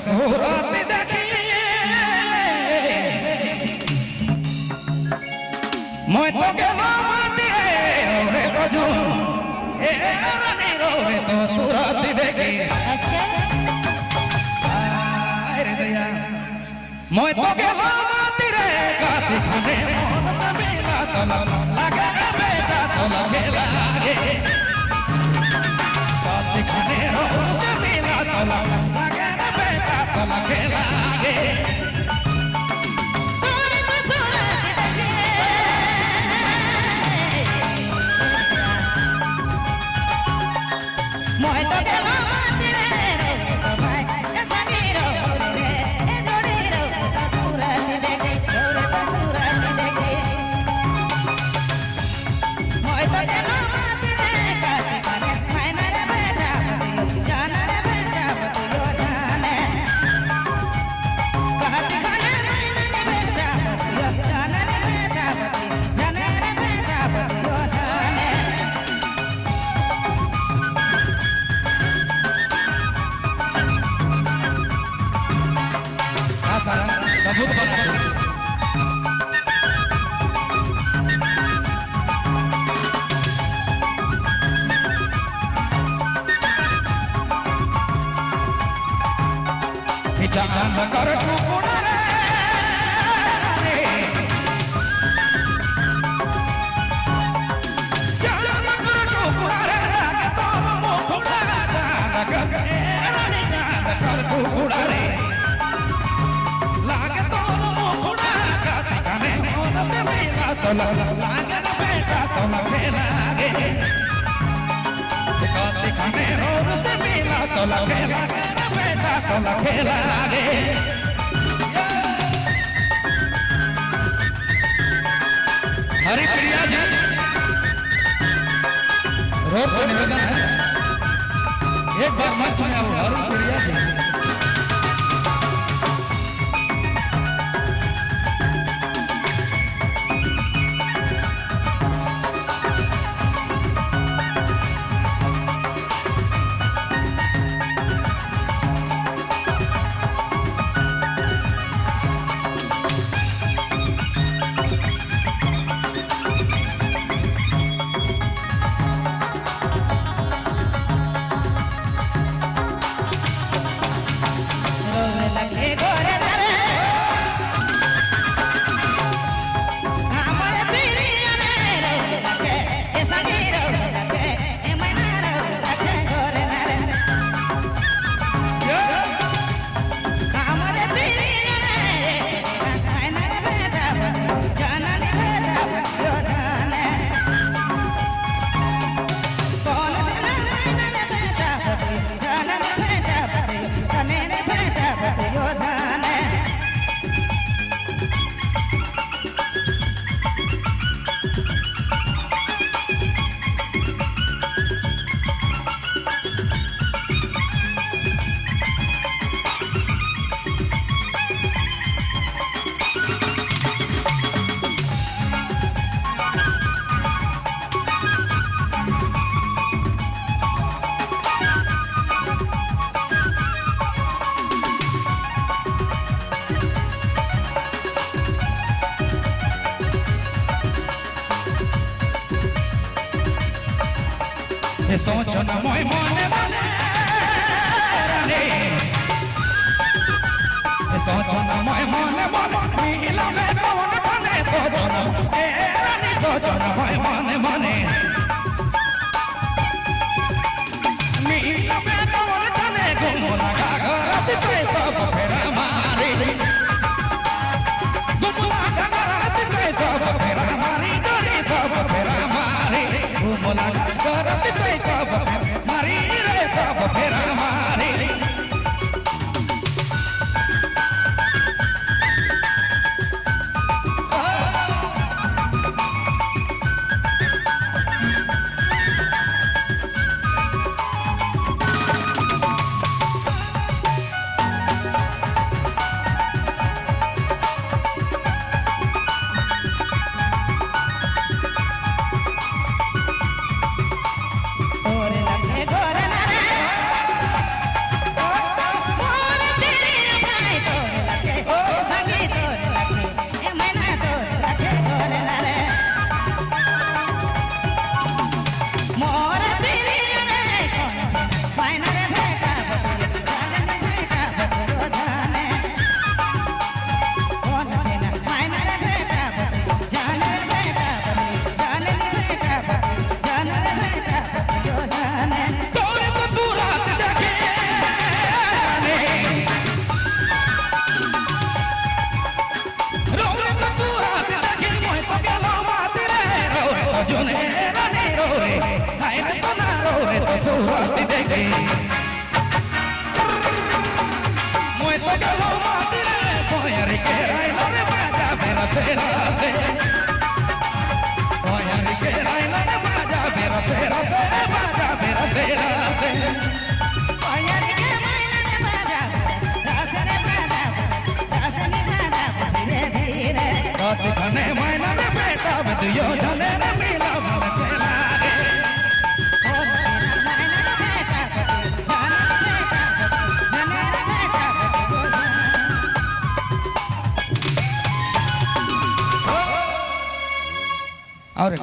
सूरत देखी मैं तो गेलो माटी रे गजू ए रानी रे तो सूरत देखी अच्छा अरे दया मैं तो गेलो माटी रे काशी खाने मन से मिला तो लगे बेटा तो लगे लागे काशी खाने मन से मिला तो लगे बेटा तो लगे लागे सबूत बना चांद कर टुकड़ा रे चांद कर टुकड़ा रे लागे तो मुखड़ा चांद कर रानी चांद कर टुकड़ा रे लागे तो मुखड़ा काने मोन से मिला तो लागे ना बेटा तो लगे लागे काती खाने रोड से मिला तो लगे लागे तो लगे लागे हरि प्रिया जी रोड से निवेदन है एक बार मंच में आओ हरि प्रिया जी सोचो न मोय मने मने रे सोचो न मोय मने मने मिला में कौन बने सोचो न ए रानी सोचो न मोय मने मने मिला में कौन बने घूम लगा घर से सब फेरा मारी घूम लगा घर से सब फेरा मारी डोरी सब फेरा मारी घूम लगा घर से सब मारी रे सब फेरा मारी रे मोय तो गलो माती रे भयर के राइला रे बाजा बेरा फेरा से भयर के राइला रे बाजा बेरा फेरा से बाजा बेरा फेरा से भयर के राइला रे बाजा रास रे बाजा रास नी बाजा धीरे धीरे रात खने मैना रे बेटा बदियो जाने रे मिला मन खेला रे और